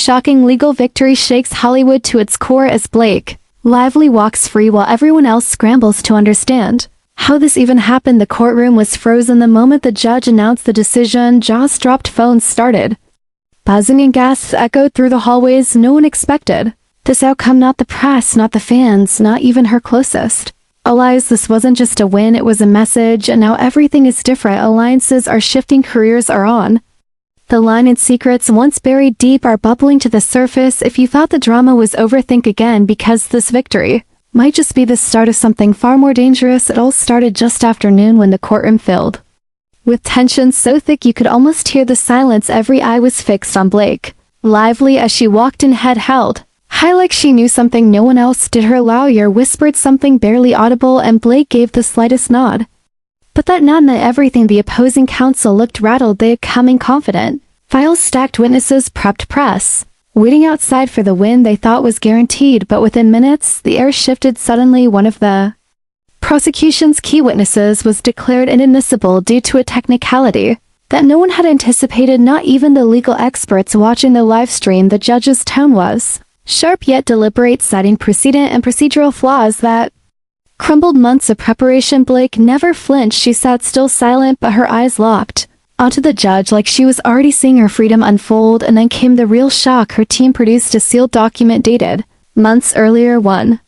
shocking legal victory shakes Hollywood to its core as Blake Lively walks free while everyone else scrambles to understand how this even happened. The courtroom was frozen the moment the judge announced the decision. Jaws dropped, phones started buzzing, and gasps echoed through the hallways. No one expected this outcome, not the press, not the fans, not even her closest allies. This wasn't just a win, it was a message, and now everything is different. Alliances are shifting, careers are on the line, and secrets once buried deep are bubbling to the surface. If you thought the drama was over, think again, because this victory might just be the start of something far more dangerous. It all started just after noon when the courtroom filled with tension so thick you could almost hear the silence. Every eye was fixed on Blake Lively as she walked in, head held high like she knew something no one else did. Her lawyer whispered something barely audible, and Blake gave the slightest nod. But that nod meant everything. The opposing counsel looked rattled. They had come in confident. Files stacked, witnesses prepped, press waiting outside for the win they thought was guaranteed. But within minutes, the air shifted. Suddenly, one of the prosecution's key witnesses was declared inadmissible due to a technicality that no one had anticipated, not even the legal experts watching the live stream. The judge's tone was sharp yet deliberate, citing precedent and procedural flaws that crumbled months of preparation. Blake never flinched. She sat still, silent, but her eyes locked onto the judge like she was already seeing her freedom unfold. And then came the real shock. Her team produced a sealed document dated months earlier, one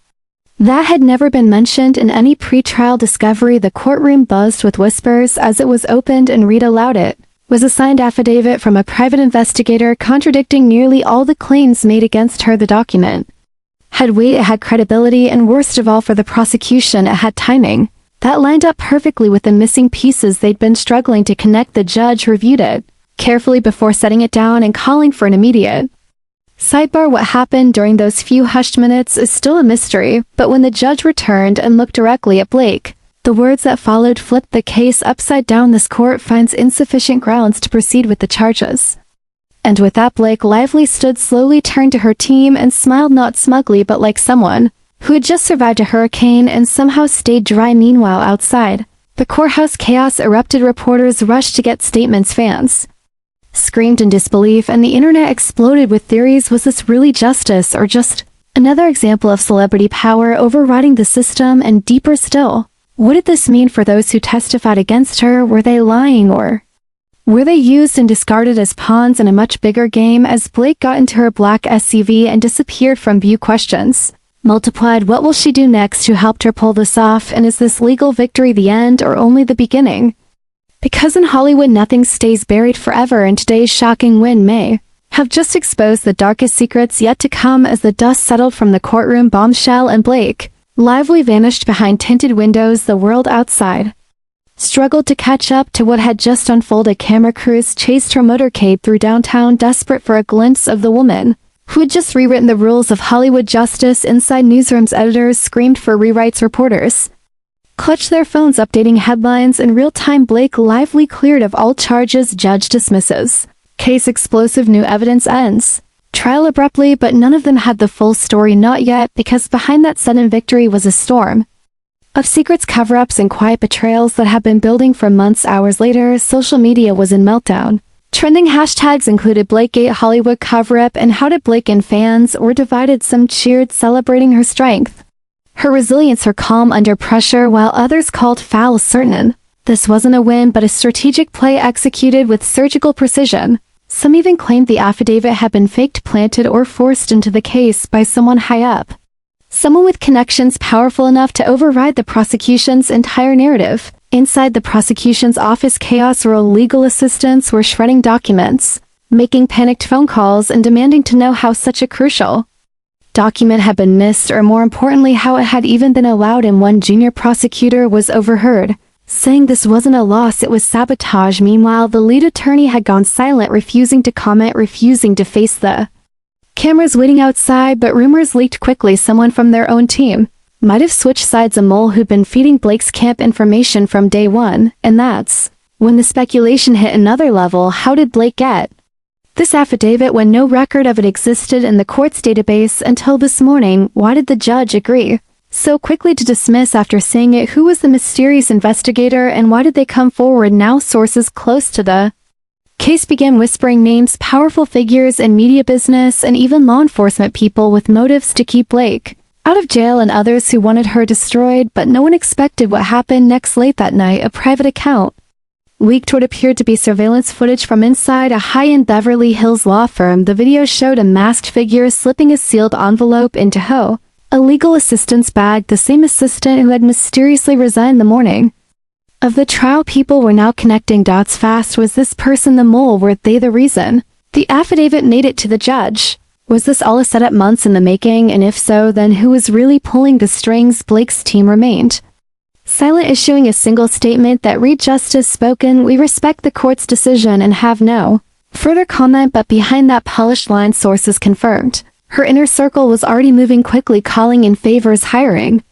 that had never been mentioned in any pre-trial discovery. The courtroom buzzed with whispers as it was opened and read aloud. It was a signed affidavit from a private investigator contradicting nearly all the claims made against her. The document had weight, it had credibility, and worst of all for the prosecution, it had timing that lined up perfectly with the missing pieces they'd been struggling to connect. The judge reviewed it carefully before setting it down and calling for an immediate sidebar. What happened during those few hushed minutes is still a mystery, but when the judge returned and looked directly at Blake, the words that followed flipped the case upside down. This court finds insufficient grounds to proceed with the charges. And with that, Blake Lively stood slowly, turned to her team, and smiled, not smugly but like someone who had just survived a hurricane and somehow stayed dry. Meanwhile, outside the courthouse, chaos erupted. Reporters rushed to get statements, fans screamed in disbelief, and the internet exploded with theories. Was this really justice, or just another example of celebrity power overriding the system? And deeper still, what did this mean for those who testified against her? Were they lying, or were they used and discarded as pawns in a much bigger game? As Blake got into her black SUV and disappeared from view, questions multiplied. What will she do next? Who helped her pull this off? And is this legal victory the end, or only the beginning? Because in Hollywood, nothing stays buried forever, and today's shocking win may have just exposed the darkest secrets yet to come. As the dust settled from the courtroom bombshell and Blake Lively vanished behind tinted windows, the world outside struggled to catch up to what had just unfolded. Camera crews chased her motorcade through downtown, desperate for a glimpse of the woman who had just rewritten the rules of Hollywood justice. Inside newsrooms, editors screamed for rewrites. Reporters clutched their phones, updating headlines in real time. Blake Lively cleared of all charges. Judge dismisses case. Explosive new evidence ends trial abruptly, but none of them had the full story. Not yet, because behind that sudden victory was a storm of secrets, cover-ups, and quiet betrayals that had been building for months. Hours later, social media was in meltdown. Trending hashtags included Blakegate, Hollywood cover-up, and how did Blake, and fans were divided. Some cheered, celebrating her strength, her resilience, her calm under pressure, while others called foul. Certain this wasn't a win, but a strategic play executed with surgical precision. Some even claimed the affidavit had been faked, planted, or forced into the case by someone high up. Someone with connections powerful enough to override the prosecution's entire narrative. Inside the prosecution's office, chaos ruled. Legal assistants were shredding documents, making panicked phone calls, and demanding to know how such a crucial document had been missed, or more importantly, how it had even been allowed. And one junior prosecutor was overheard saying this wasn't a loss, it was sabotage. Meanwhile, the lead attorney had gone silent, refusing to comment, refusing to face the cameras waiting outside. But rumors leaked quickly. Someone from their own team might have switched sides, a mole who'd been feeding Blake's camp information from day one. And that's when the speculation hit another level. How did Blake get this affidavit when no record of it existed in the court's database until this morning? Why did the judge agree so quickly to dismiss after seeing it? Who was the mysterious investigator, and why did they come forward now? Sources close to the Case began whispering names, powerful figures in media business, and even law enforcement people with motives to keep Blake out of jail, and others who wanted her destroyed, but no one expected what happened next. Late that night, a private account leaked what appeared to be surveillance footage from inside a high-end Beverly Hills law firm. The video showed a masked figure slipping a sealed envelope into a legal assistant's bag, the same assistant who had mysteriously resigned the morning of the trial. People were now connecting dots fast. Was this person the mole? Were they the reason the affidavit made it to the judge? Was this all a setup, months in the making? And if so, then who was really pulling the strings? Blake's team remained silent, issuing a single statement that read, "Justice spoken. We respect the court's decision and have no further comment." But behind that polished line, sources confirmed her inner circle was already moving quickly, calling in favors, hiring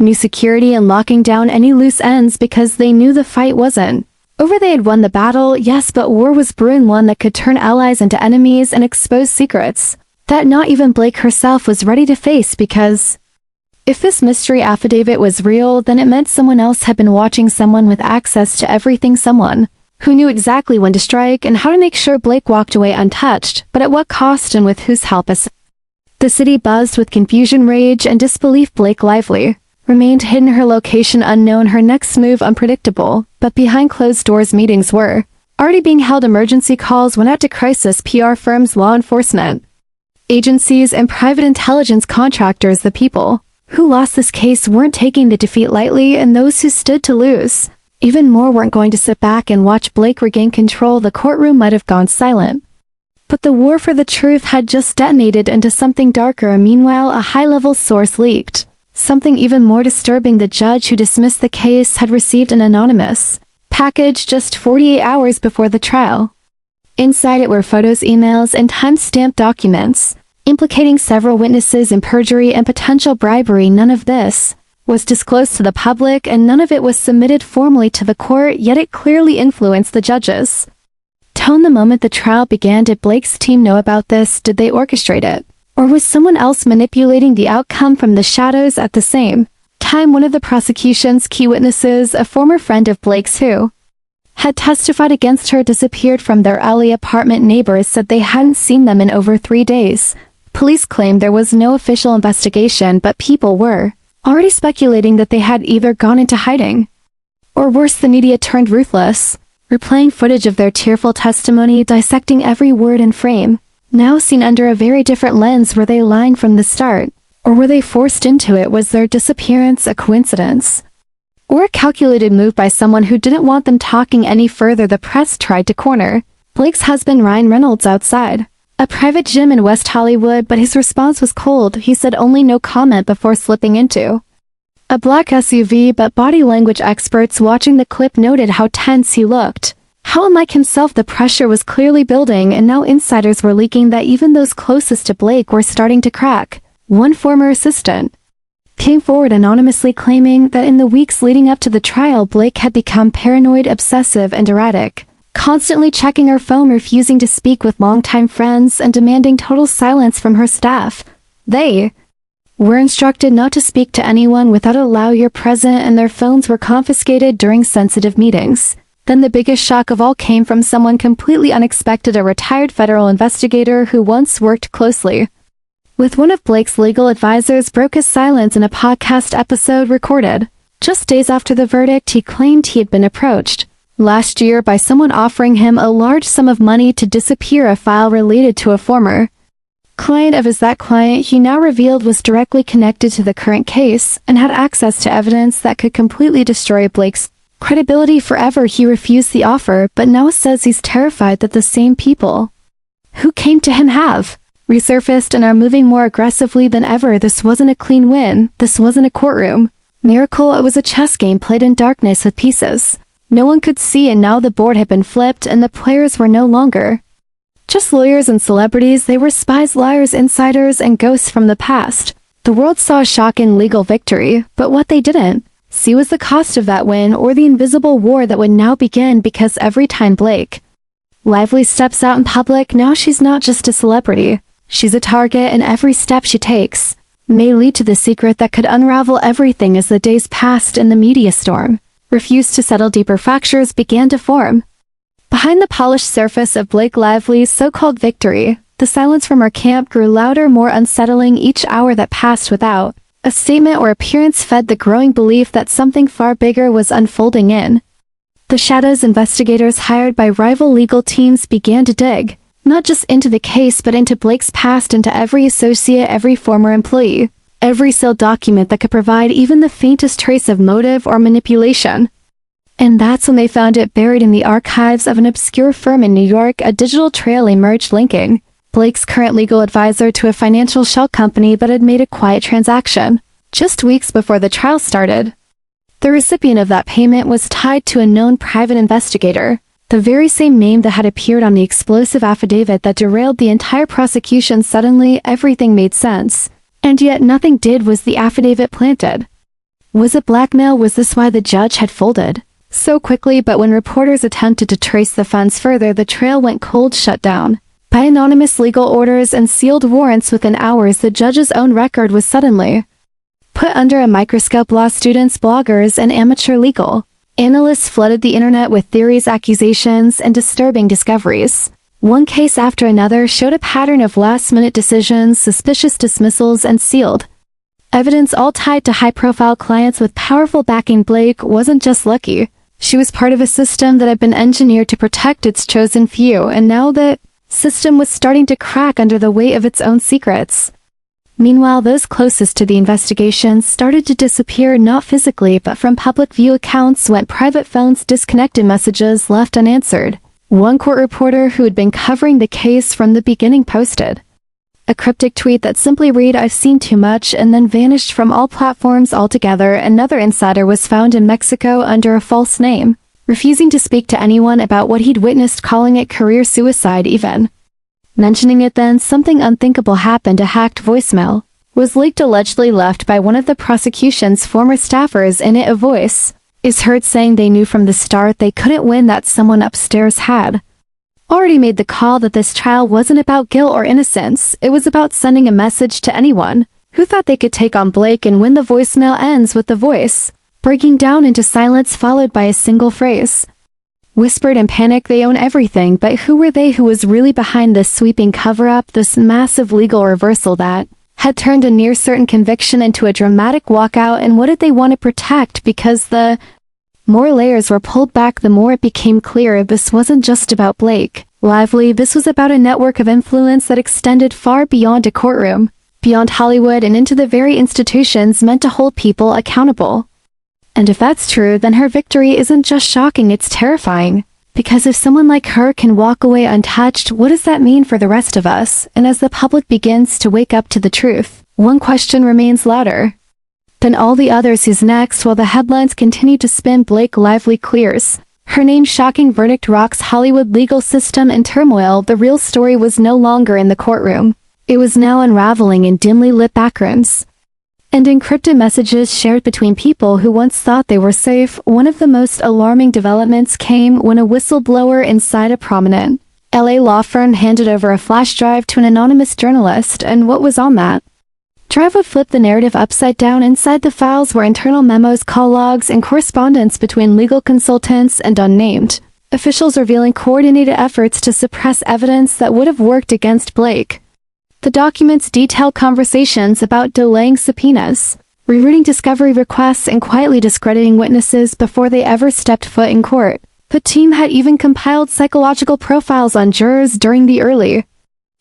new security, and locking down any loose ends, because they knew the fight wasn't over. They had won the battle, yes, but war was brewing, one that could turn allies into enemies and expose secrets that not even Blake herself was ready to face. Because if this mystery affidavit was real, then it meant someone else had been watching, someone with access to everything, someone who knew exactly when to strike and how to make sure Blake walked away untouched. But at what cost, and with whose help? As the city buzzed with confusion, rage, and disbelief, Blake Lively remained hidden, her location unknown, her next move unpredictable. But behind closed doors, meetings were already being held. Emergency calls went out to crisis PR firms, law enforcement agencies, and private intelligence contractors. The people who lost this case weren't taking the defeat lightly, and those who stood to lose even more weren't going to sit back and watch Blake regain control. The courtroom might have gone silent, but the war for the truth had just detonated into something darker. Meanwhile, a high-level source leaked something even more disturbing. The judge who dismissed the case had received an anonymous package just 48 hours before the trial. Inside it were photos, emails, and time-stamped documents implicating several witnesses in perjury and potential bribery. None of this was disclosed to the public, and none of it was submitted formally to the court, yet it clearly influenced the judge's tone the moment the trial began. Did Blake's team know about this? Did they orchestrate it? Or was someone else manipulating the outcome from the shadows? At the same time, one of the prosecution's key witnesses, a former friend of Blake's who had testified against her, disappeared from their alley apartment. Neighbors said they hadn't seen them in over 3 days. Police claimed there was no official investigation, but people were already speculating that they had either gone into hiding, or worse, the media turned ruthless, replaying footage of their tearful testimony, dissecting every word and frame. Now seen under a very different lens. Were they lying from the start? Or were they forced into it? Was their disappearance a coincidence, or a calculated move by someone who didn't want them talking any further? The press tried to corner Blake's husband Ryan Reynolds outside a private gym in West Hollywood, but his response was cold. He said only no comment before slipping into a black SUV, but body language experts watching the clip noted how tense he looked. How unlike himself. The pressure was clearly building, and now insiders were leaking that even those closest to Blake were starting to crack. One former assistant came forward anonymously, claiming that in the weeks leading up to the trial, Blake had become paranoid, obsessive, and erratic, constantly checking her phone, refusing to speak with longtime friends, and demanding total silence from her staff. They were instructed not to speak to anyone without a lawyer present, and their phones were confiscated during sensitive meetings. Then the biggest shock of all came from someone completely unexpected, a retired federal investigator who once worked closely with one of Blake's legal advisors broke his silence in a podcast episode recorded just days after the verdict. He claimed he had been approached last year by someone offering him a large sum of money to disappear a file related to a former client of his. That client, he now revealed, was directly connected to the current case and had access to evidence that could completely destroy Blake's credibility forever. He refused the offer, but now says he's terrified that the same people who came to him have resurfaced and are moving more aggressively than ever. This wasn't a clean win. This wasn't a courtroom miracle. It was a chess game played in darkness with pieces no one could see, and now the board had been flipped, and the players were no longer just lawyers and celebrities. They were spies, liars, insiders, and ghosts from the past. The world saw a shocking legal victory, but what they didn't see was the cost of that win, or the invisible war that would now begin. Because every time Blake Lively steps out in public, now she's not just a celebrity. She's a target, and every step she takes may lead to the secret that could unravel everything. As the days passed and the media storm refused to settle, deeper fractures began to form. Behind the polished surface of Blake Lively's so-called victory, the silence from her camp grew louder, more unsettling each hour that passed without a statement or appearance fed the growing belief that something far bigger was unfolding in the shadows. Investigators hired by rival legal teams began to dig, not just into the case but into Blake's past, into every associate, every former employee, every sealed document that could provide even the faintest trace of motive or manipulation. And that's when they found it, buried in the archives of an obscure firm in New York. A digital trail emerged linking Blake's current legal advisor to a financial shell company that had made a quiet transaction just weeks before the trial started. The recipient of that payment was tied to a known private investigator, the very same name that had appeared on the explosive affidavit that derailed the entire prosecution. Suddenly, everything made sense, and yet nothing did. Was the affidavit planted? Was it blackmail? Was this why the judge had folded so quickly? But when reporters attempted to trace the funds further, the trail went cold, shut down by anonymous legal orders and sealed warrants. Within hours, the judge's own record was suddenly put under a microscope. Law students, bloggers, and amateur legal analysts flooded the internet with theories, accusations, and disturbing discoveries. One case after another showed a pattern of last-minute decisions, suspicious dismissals, and sealed evidence, all tied to high-profile clients with powerful backing. Blake wasn't just lucky. She was part of a system that had been engineered to protect its chosen few, and now that system was starting to crack under the weight of its own secrets. Meanwhile, those closest to the investigation started to disappear, not physically but from public view. Accounts went private, phones disconnected, messages left unanswered. One court reporter who had been covering the case from the beginning posted a cryptic tweet that simply read, "I've seen too much," and then vanished from all platforms altogether. Another insider was found in Mexico under a false name, refusing to speak to anyone about what he'd witnessed, calling it career suicide. Even mentioning it then, something unthinkable happened. A hacked voicemail was leaked, allegedly left by one of the prosecution's former staffers. In it, a voice is heard saying they knew from the start they couldn't win, that someone upstairs had already made the call, that this trial wasn't about guilt or innocence. It was about sending a message to anyone who thought they could take on Blake. And when the voicemail ends with the voice breaking down into silence, followed by a single phrase whispered in panic, "They own everything." But who were they? Who was really behind this sweeping cover-up, this massive legal reversal that had turned a near-certain conviction into a dramatic walkout? And what did they want to protect? Because the more layers were pulled back, the more it became clear this wasn't just about Blake Lively. This was about a network of influence that extended far beyond a courtroom, beyond Hollywood, and into the very institutions meant to hold people accountable. And if that's true, then her victory isn't just shocking, it's terrifying. Because if someone like her can walk away untouched, what does that mean for the rest of us? And as the public begins to wake up to the truth, one question remains louder than all the others: who's next? While the headlines continue to spin, Blake Lively clears her name. Shocking verdict rocks Hollywood legal system in turmoil. The real story was no longer in the courtroom. It was now unraveling in dimly lit backrooms and encrypted messages shared between people who once thought they were safe. One of the most alarming developments came when a whistleblower inside a prominent LA law firm handed over a flash drive to an anonymous journalist, and what was on that drive would flip the narrative upside down. Inside the files were internal memos, call logs, and correspondence between legal consultants and unnamed officials, revealing coordinated efforts to suppress evidence that would have worked against Blake. The documents detailed conversations about delaying subpoenas, rerouting discovery requests, and quietly discrediting witnesses before they ever stepped foot in court. The team had even compiled psychological profiles on jurors during the early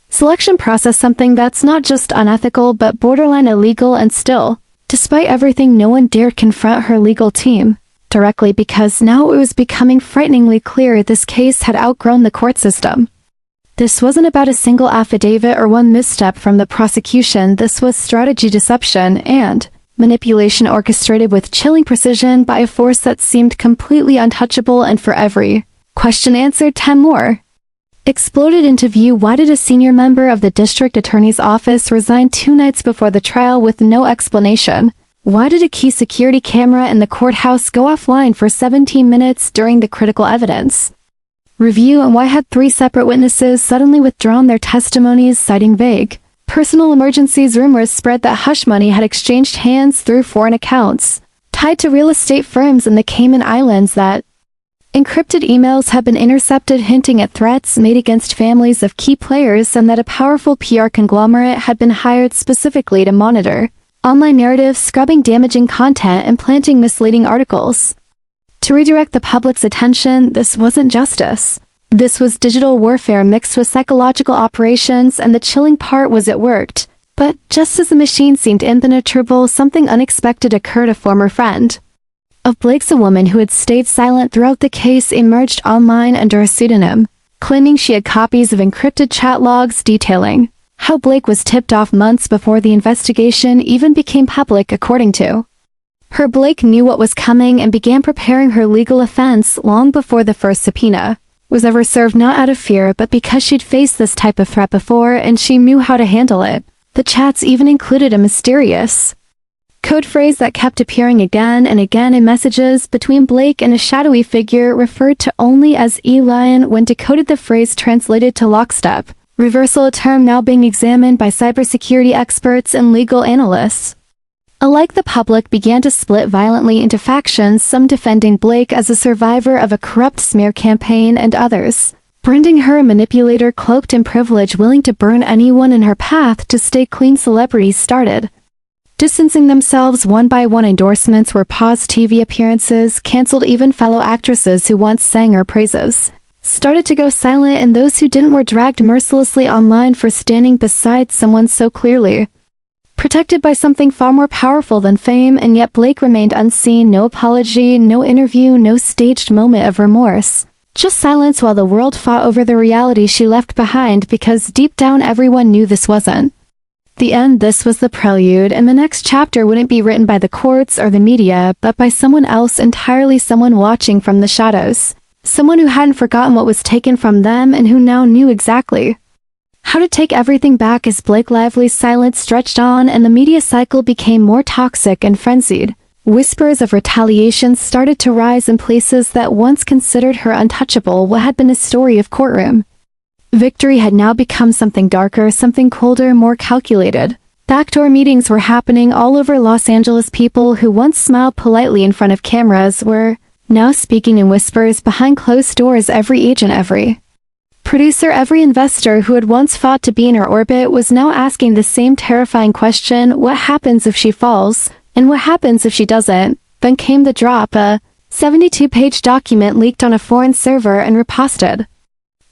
selection process, something that's not just unethical but borderline illegal. And still, despite everything, no one dared confront her legal team directly, because now it was becoming frighteningly clear this case had outgrown the court system. This wasn't about a single affidavit or one misstep from the prosecution. This was strategy, deception, and manipulation orchestrated with chilling precision by a force that seemed completely untouchable. And for every question answered, 10 more exploded into view. Why did a senior member of the district attorney's office resign 2 nights before the trial with no explanation? Why did a key security camera in the courthouse go offline for 17 minutes during the critical evidence review? And why had 3 separate witnesses suddenly withdrawn their testimonies, citing vague personal emergencies? Rumors spread that hush money had exchanged hands through foreign accounts tied to real estate firms in the Cayman Islands that Encrypted emails had been intercepted hinting at threats made against families of key players and that a powerful PR conglomerate had been hired specifically to monitor online narratives, scrubbing damaging content and planting misleading articles. To redirect the public's attention, this wasn't justice. This was digital warfare mixed with psychological operations, and the chilling part was it worked. But just as the machine seemed impenetrable, something unexpected occurred. A former friend of Blake's, a woman who had stayed silent throughout the case, emerged online under a pseudonym, claiming she had copies of encrypted chat logs detailing how Blake was tipped off months before the investigation even became public. According to her, Blake knew what was coming and began preparing her legal offense long before the first subpoena was ever served, not out of fear but because she'd faced this type of threat before and she knew how to handle it. The chats even included a mysterious code phrase that kept appearing again and again in messages between Blake and a shadowy figure referred to only as E-Lion. When decoded, the phrase translated to lockstep reversal, a term now being examined by cybersecurity experts and legal analysts. Alike, the public began to split violently into factions, some defending Blake as a survivor of a corrupt smear campaign and others branding her a manipulator cloaked in privilege, willing to burn anyone in her path to stay clean. Celebrities started distancing themselves one by one. Endorsements were paused, TV appearances canceled, even fellow actresses who once sang her praises started to go silent, and those who didn't were dragged mercilessly online for standing beside someone so clearly protected by something far more powerful than fame. And yet Blake remained unseen. No apology, no interview, no staged moment of remorse. Just silence while the world fought over the reality she left behind, because deep down everyone knew this wasn't the end. This was the prelude, and the next chapter wouldn't be written by the courts or the media, but by someone else entirely, someone watching from the shadows. Someone who hadn't forgotten what was taken from them and who now knew exactly how to take everything back. As Blake Lively's silence stretched on and the media cycle became more toxic and frenzied, whispers of retaliation started to rise in places that once considered her untouchable. What had been a story of courtroom victory had now become something darker, something colder, more calculated. Backdoor meetings were happening all over Los Angeles. People who once smiled politely in front of cameras were now speaking in whispers behind closed doors. Every agent, every producer, every investor who had once fought to be in her orbit was now asking the same terrifying question: what happens if she falls? And what happens if she doesn't? Then came the drop. A 72-page document leaked on a foreign server and reposted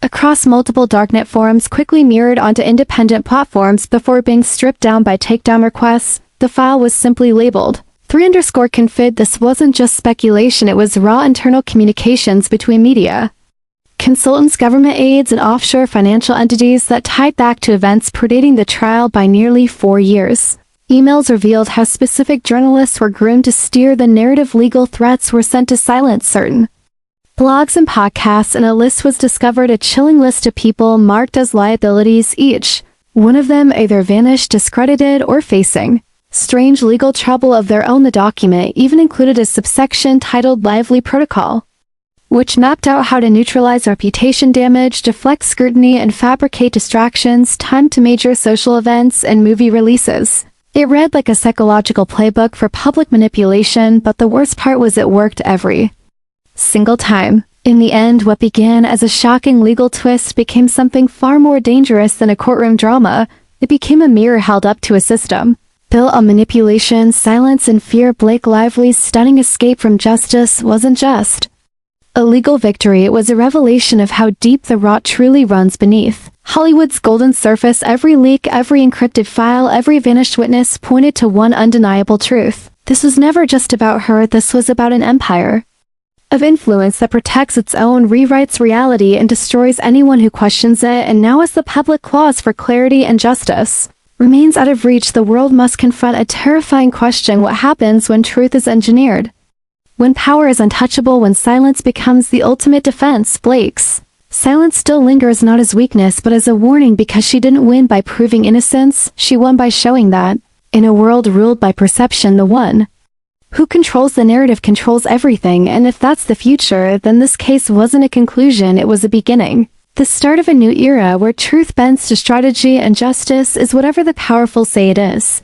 across multiple darknet forums, quickly mirrored onto independent platforms before being stripped down by takedown requests. The file was simply labeled 3_confid. This wasn't just speculation, it was raw internal communications between media consultants, government aides, and offshore financial entities that tied back to events predating the trial by nearly 4 years. Emails revealed how specific journalists were groomed to steer the narrative. Legal threats were sent to silence certain blogs and podcasts, and a list was discovered, a chilling list of people marked as liabilities, each one of them either vanished, discredited, or facing strange legal trouble of their own. The document even included a subsection titled Lively Protocol, which mapped out how to neutralize reputation damage, deflect scrutiny, and fabricate distractions timed to major social events and movie releases. It read like a psychological playbook for public manipulation, but the worst part was it worked every single time. In the end, what began as a shocking legal twist became something far more dangerous than a courtroom drama. It became a mirror held up to a system built on manipulation, silence, and fear. Blake Lively's stunning escape from justice wasn't just a legal victory, it was a revelation of how deep the rot truly runs beneath Hollywood's golden surface. Every leak, every encrypted file, every vanished witness pointed to one undeniable truth. This was never just about her, this was about an empire of influence that protects its own, rewrites reality, and destroys anyone who questions it. And now, as the public clause for clarity and justice remains out of reach, the world must confront a terrifying question: what happens when truth is engineered? When power is untouchable, when silence becomes the ultimate defense? Blake's silence still lingers, not as weakness but as a warning, because she didn't win by proving innocence, she won by showing that, in a world ruled by perception, the one who controls the narrative controls everything. And if that's the future, then this case wasn't a conclusion, it was a beginning. The start of a new era where truth bends to strategy and justice is whatever the powerful say it is.